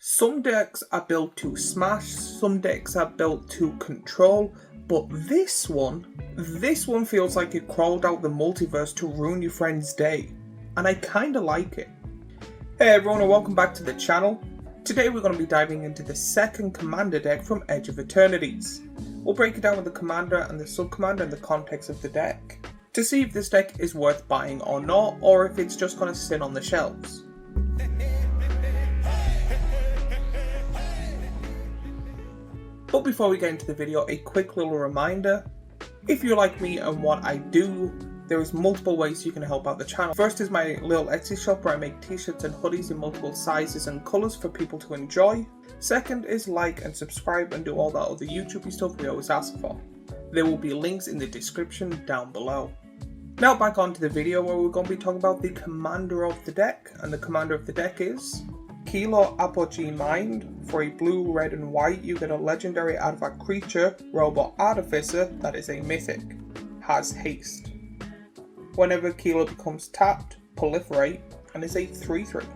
Some decks are built to smash, some decks are built to control, but this one feels like it crawled out the multiverse to ruin your friend's day, and I kinda like it. Hey everyone and welcome back to the channel. Today we're going to be diving into the second commander deck from Edge of Eternities. We'll break it down with the commander and the sub-commander and the context of the deck, to see if this deck is worth buying or not, or if it's just going to sit on the shelves. But before we get into the video, a quick little reminder. If you like me and what I do, there is multiple ways you can help out the channel. First is my little Etsy shop where I make t-shirts and hoodies in multiple sizes and colours for people to enjoy. Second is like and subscribe and do all that other YouTube stuff we always ask for. There will be links in the description down below. Now back onto the video where we're going to be talking about the commander of the deck, and the commander of the deck is Kilo Apogee Mind. For a blue, red and white, you get a legendary artifact creature, Robot Artificer, that is a mythic. Has haste. Whenever Kilo becomes tapped, proliferate, and is a 3/3.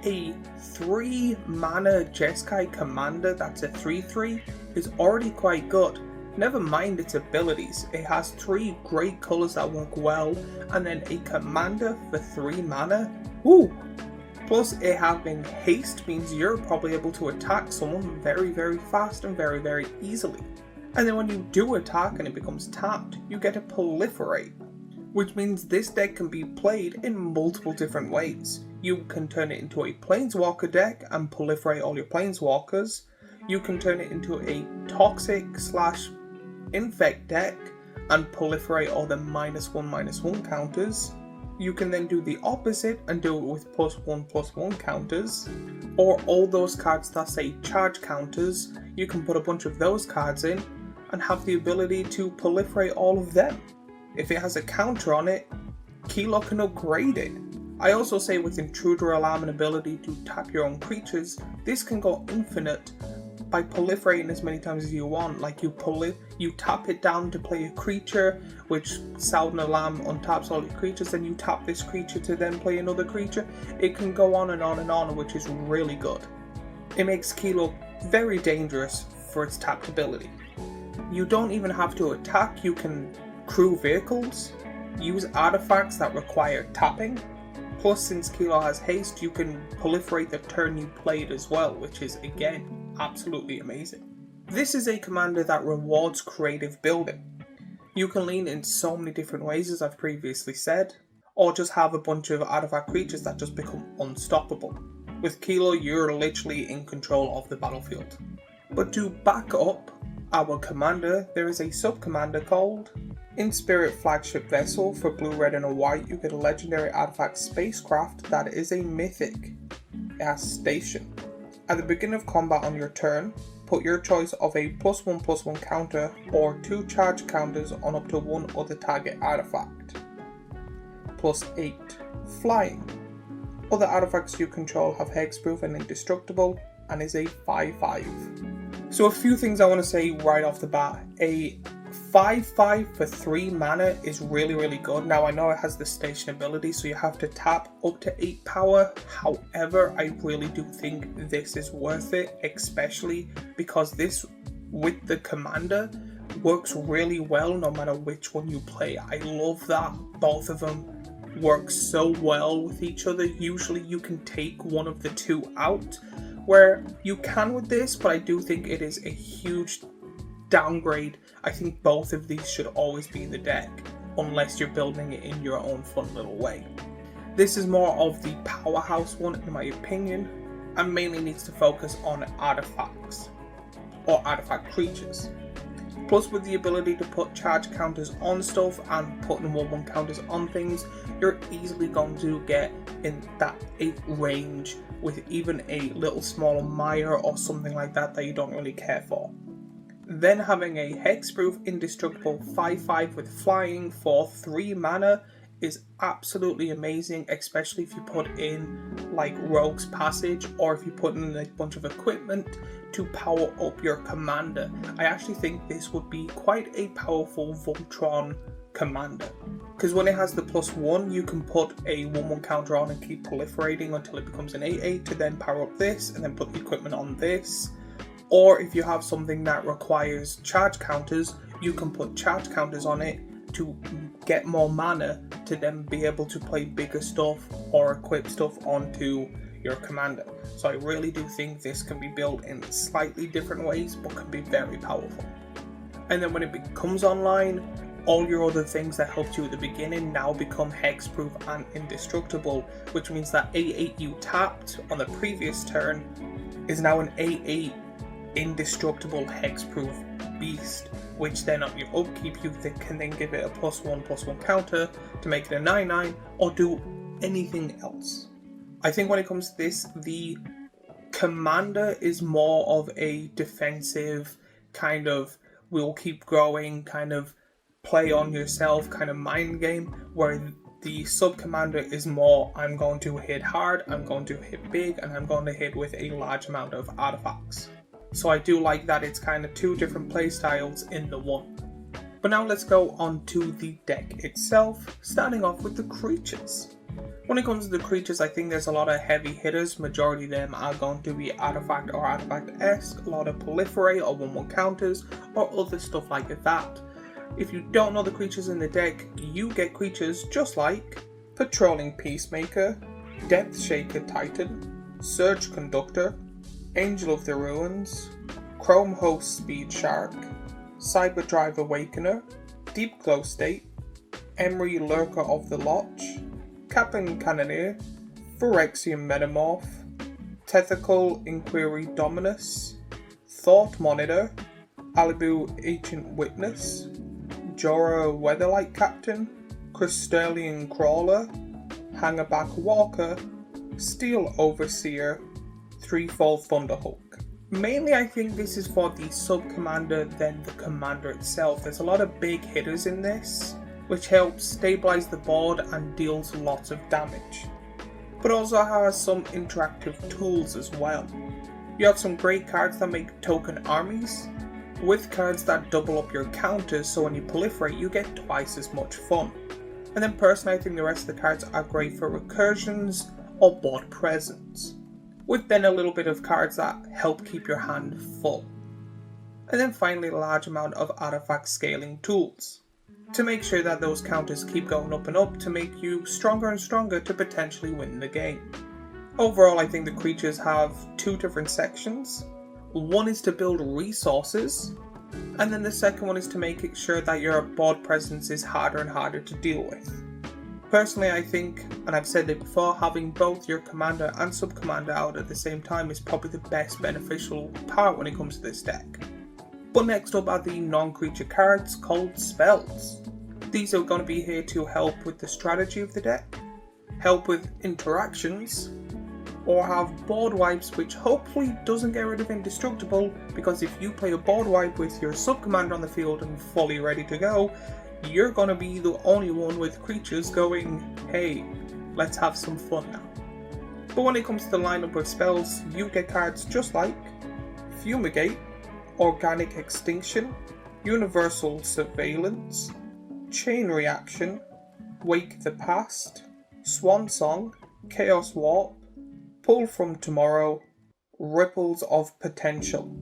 A 3 mana Jeskai commander that's a 3/3 is already quite good. Never mind its abilities, it has 3 great colours that work well, and then a commander for 3 mana? Woo! Plus it having haste means you're probably able to attack someone very fast and very easily. And then when you do attack and it becomes tapped, you get a proliferate, which means this deck can be played in multiple different ways. You can turn it into a planeswalker deck and proliferate all your planeswalkers. You can turn it into a toxic / infect deck and proliferate all the -1/-1 counters. You can then do the opposite and do it with +1/+1 counters, or all those cards that say charge counters, you can put a bunch of those cards in and have the ability to proliferate all of them. If it has a counter on it, Kilo can upgrade it. I also say with Intruder Alarm and ability to tap your own creatures, this can go infinite by proliferating as many times as you want. Like you tap it down to play a creature, which sound an alarm untaps all your creatures, then you tap this creature to then play another creature. It can go on and on, which is really good. It makes Kilo very dangerous for its tapped ability. You don't even have to attack, you can crew vehicles, use artifacts that require tapping. Plus, since Kilo has haste, you can proliferate the turn you played as well, which is again absolutely amazing. This is a commander that rewards creative building. You can lean in so many different ways, as I've previously said, or just have a bunch of artifact creatures that just become unstoppable. With Kilo, you're literally in control of the battlefield. But to back up our commander, there is a sub-commander called Apogee Flagship Vessel. For blue, red and a white, you get a legendary artifact spacecraft that is a mythic. It has station. At the beginning of combat on your turn, put your choice of a +1/+1 counter or 2 charge counters on up to 1 other target artifact. +8. Flying. Other artifacts you control have hexproof and indestructible, and is a 5/5. So a few things I want to say right off the bat. A 5/5 for 3 mana is really good. Now I know it has the station ability, so you have to tap up to 8 power. However, I really do think this is worth it, especially because this, with the commander, works really well no matter which one you play. I love that both of them work so well with each other. Usually you can take one of the two out, where you can with this, but I do think it is a huge downgrade. I think both of these should always be in the deck, unless you're building it in your own fun little way. This is more of the powerhouse one in my opinion, and mainly needs to focus on artifacts, or artifact creatures. Plus, with the ability to put charge counters on stuff and putting 1/1 counters on things, you're easily going to get in that 8 range with even a little smaller mire or something like that you don't really care for. Then having a hexproof indestructible 5/5 with flying for 3 mana is absolutely amazing, especially if you put in like Rogue's Passage, or if you put in a bunch of equipment to power up your commander. I actually think this would be quite a powerful Voltron commander. because when it has the +1, you can put a 1/1 counter on and keep proliferating until it becomes an 8/8 to then power up this and then put the equipment on this. Or if you have something that requires charge counters, you can put charge counters on it to get more mana to then be able to play bigger stuff or equip stuff onto your commander. So I really do think this can be built in slightly different ways, but can be very powerful. And then when it becomes online, all your other things that helped you at the beginning now become hexproof and indestructible, which means that 8/8 you tapped on the previous turn is now an 8/8 indestructible hexproof beast, which then on your upkeep you can then give it a +1/+1 counter to make it a 9/9 or do anything else. I think when it comes to this, the commander is more of a defensive kind of will keep growing, kind of play on yourself kind of mind game, where the sub commander is more I'm going to hit hard, I'm going to hit big, and I'm going to hit with a large amount of artifacts. So I do like that it's kind of two different play styles in the one. But now let's go on to the deck itself, starting off with the creatures. When it comes to the creatures, I think there's a lot of heavy hitters. Majority of them are going to be artifact or artifact-esque, a lot of proliferate or 1/1 counters or other stuff like that. If you don't know the creatures in the deck, you get creatures just like Patrolling Peacemaker, Depth Shaker Titan, Surge Conductor, Angel of the Ruins, Chrome Host Speed Shark, Cyberdrive Awakener, Deep Glow State, Emery Lurker of the Lodge, Captain Cannoneer, Phyrexian Metamorph, Tethical Inquiry Dominus, Thought Monitor, Alibu Ancient Witness, Jorah Weatherlight Captain, Crystallian Crawler, Hangerback Walker, Steel Overseer, Threefold Thunderhawk. Mainly I think this is for the sub-commander than the commander itself. There's a lot of big hitters in this, which helps stabilize the board and deals lots of damage. But also has some interactive tools as well. You have some great cards that make token armies, with cards that double up your counters, so when you proliferate you get twice as much fun. And then personally I think the rest of the cards are great for recursions or board presence, with then a little bit of cards that help keep your hand full. And then finally a large amount of artifact scaling tools, to make sure that those counters keep going up and up to make you stronger and stronger to potentially win the game. Overall I think the creatures have two different sections. One is to build resources, and then the second one is to make sure that your board presence is harder and harder to deal with. Personally I think, and I've said it before, having both your commander and sub-commander out at the same time is probably the best beneficial part when it comes to this deck. But next up are the non-creature cards called spells. These are going to be here to help with the strategy of the deck, help with interactions, or have board wipes, which hopefully doesn't get rid of indestructible, because if you play a board wipe with your sub-commander on the field and fully ready to go, you're going to be the only one with creatures going, hey, let's have some fun now. But when it comes to the lineup of spells, you get cards just like Fumigate, Organic Extinction, Universal Surveillance, Chain Reaction, Wake the Past, Swan Song, Chaos Warp, Pull from Tomorrow, Ripples of Potential.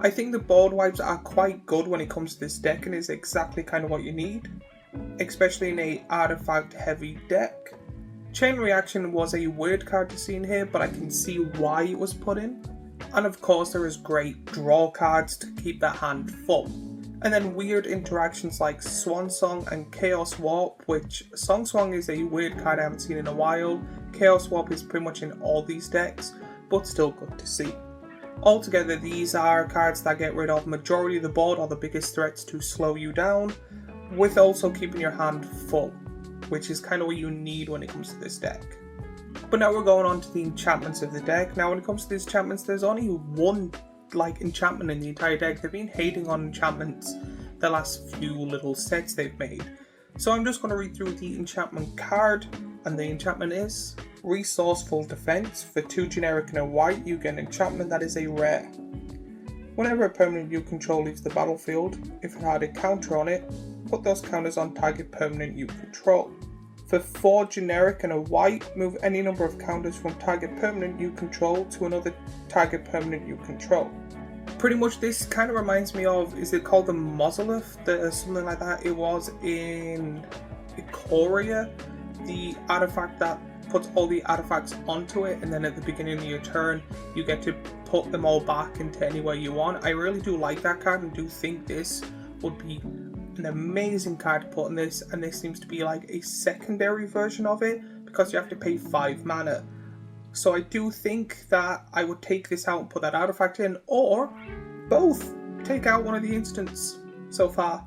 I think the board wipes are quite good when it comes to this deck and is exactly kind of what you need, especially in a artifact heavy deck. Chain Reaction was a weird card to see in here, but I can see why it was put in. And of course there is great draw cards to keep that hand full. And then weird interactions like Swan Song and Chaos Warp, which Song Song is a weird card I haven't seen in a while. Chaos Warp is pretty much in all these decks, but still good to see. Altogether these are cards that get rid of majority of the board or the biggest threats to slow you down, with also keeping your hand full, which is kind of what you need when it comes to this deck. But now we're going on to the enchantments of the deck. Now when it comes to these enchantments, there's only one enchantment in the entire deck. They've been hating on enchantments the last few little sets they've made. So I'm just going to read through the enchantment card, and the enchantment is Resourceful Defense. For 2 generic and a white, you get an enchantment that is a rare. Whenever a permanent you control leaves the battlefield, if it had a counter on it, put those counters on target permanent you control. For 4 generic and a white, move any number of counters from target permanent you control to another target permanent you control. Pretty much this kind of reminds me of, is it called the Mausolith? Something like that. It was in Ikoria, the artifact that puts all the artifacts onto it, and then at the beginning of your turn you get to put them all back into anywhere you want. I really do like that card and do think this would be an amazing card to put in this, and this seems to be like a secondary version of it because you have to pay 5 mana. So I do think that I would take this out and put that artifact in, or both. Take out one of the instants so far.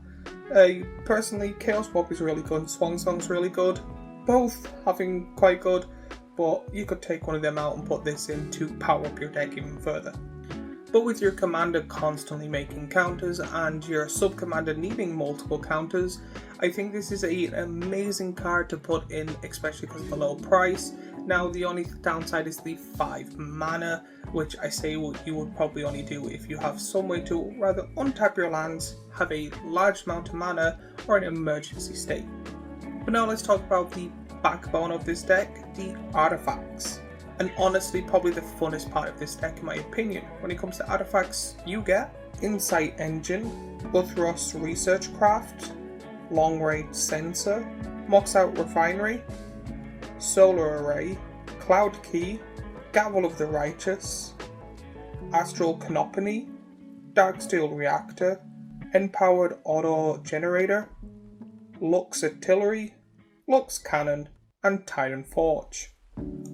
Personally, Chaos Walk is really good, Swan Song's really good. Both having quite good, but you could take one of them out and put this in to power up your deck even further. But with your commander constantly making counters and your sub-commander needing multiple counters, I think this is an amazing card to put in, especially because of the low price. Now the only downside is the 5 mana, which I say you would probably only do if you have some way to rather untap your lands, have a large amount of mana, or an emergency state. But now let's talk about the backbone of this deck, the artifacts. And honestly, probably the funnest part of this deck in my opinion. When it comes to artifacts, you get Insight Engine, Uthros Research Craft, Long Range Sensor, Mox Out Refinery, Solar Array, Cloud Key, Gavel of the Righteous, Astral Canopy, Darksteel Reactor, Empowered Auto Generator, Lux Artillery, Lux Cannon, and Titan Forge.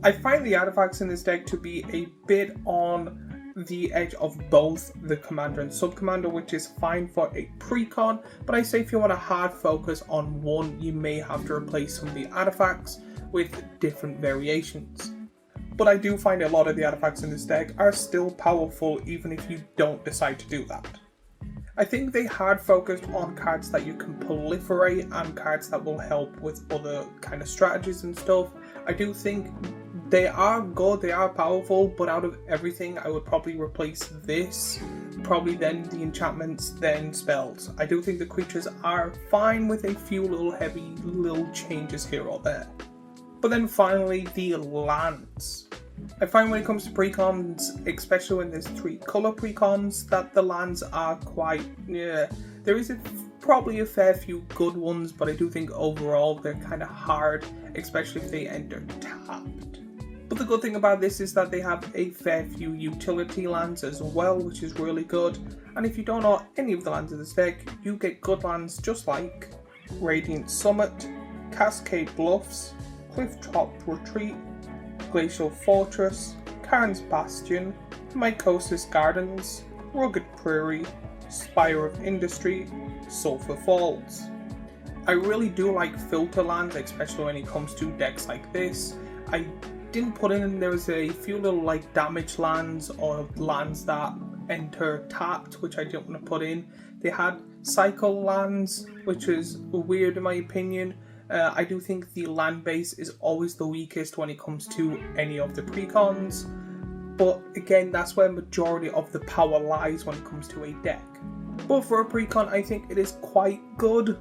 I find the artifacts in this deck to be a bit on the edge of both the commander and sub-commander, which is fine for a precon, but I say if you want a hard focus on one, you may have to replace some of the artifacts with different variations. But I do find a lot of the artifacts in this deck are still powerful even if you don't decide to do that. I think they hard focused on cards that you can proliferate and cards that will help with other kind of strategies and stuff. I do think they are good, they are powerful, but out of everything I would probably replace this, probably then the enchantments, then spells. I do think the creatures are fine with a few little heavy little changes here or there. But then finally the lands. I find when it comes to precons, especially when there's 3 color precons, that the lands are quite, there is probably a fair few good ones, but I do think overall they're kind of hard, especially if they enter tapped. But the good thing about this is that they have a fair few utility lands as well, which is really good. And if you don't know any of the lands of this deck, you get good lands just like Radiant Summit, Cascade Bluffs, Clifftop Retreat, Glacial Fortress, Karen's Bastion, Mycosis Gardens, Rugged Prairie, Spire of Industry, Sulphur Falls. I really do like filter lands, especially when it comes to decks like this. I didn't put in, there's a few little like damage lands or lands that enter tapped, which I didn't want to put in. They had cycle lands, which is weird in my opinion. I do think the land base is always the weakest when it comes to any of the precons, but again, that's where majority of the power lies when it comes to a deck. But for a precon, I think it is quite good.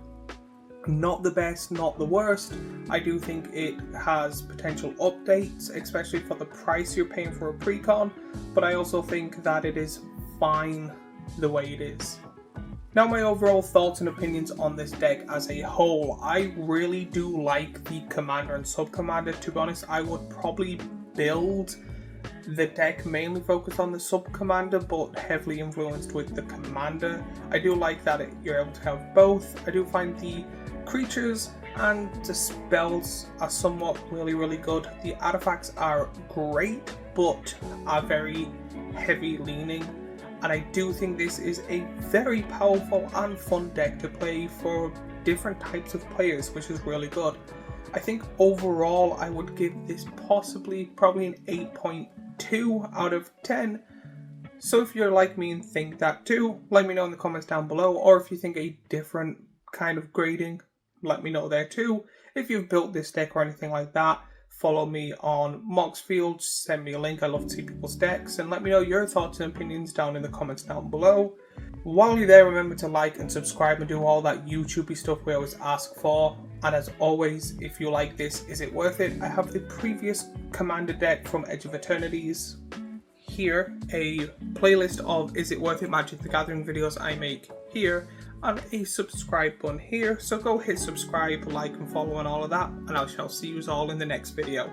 Not the best, not the worst. I do think it has potential updates, especially for the price you're paying for a precon, but I also think that it is fine the way it is. Now my overall thoughts and opinions on this deck as a whole. I really do like the commander and sub-commander. To be honest, I would probably build the deck mainly focused on the sub-commander but heavily influenced with the commander. I do like that you're able to have both. I do find the creatures and the spells are somewhat really good. The artifacts are great but are very heavy leaning. And I do think this is a very powerful and fun deck to play for different types of players, which is really good. I think overall I would give this probably an 8.2 out of 10. So if you're like me and think that too, let me know in the comments down below, or if you think a different kind of grading, let me know there too. If you've built this deck or anything like that, follow me on Moxfield, send me a link. I love to see people's decks, and let me know your thoughts and opinions down in the comments down below. While you're there, remember to like and subscribe and do all that YouTubey stuff we always ask for. And as always, if you like this, is it worth it? I have the previous Commander deck from Edge of Eternities here, a playlist of Is It Worth It Magic the Gathering videos I make here, and a subscribe button here. So go hit subscribe, like and follow and all of that, and I shall see you all in the next video.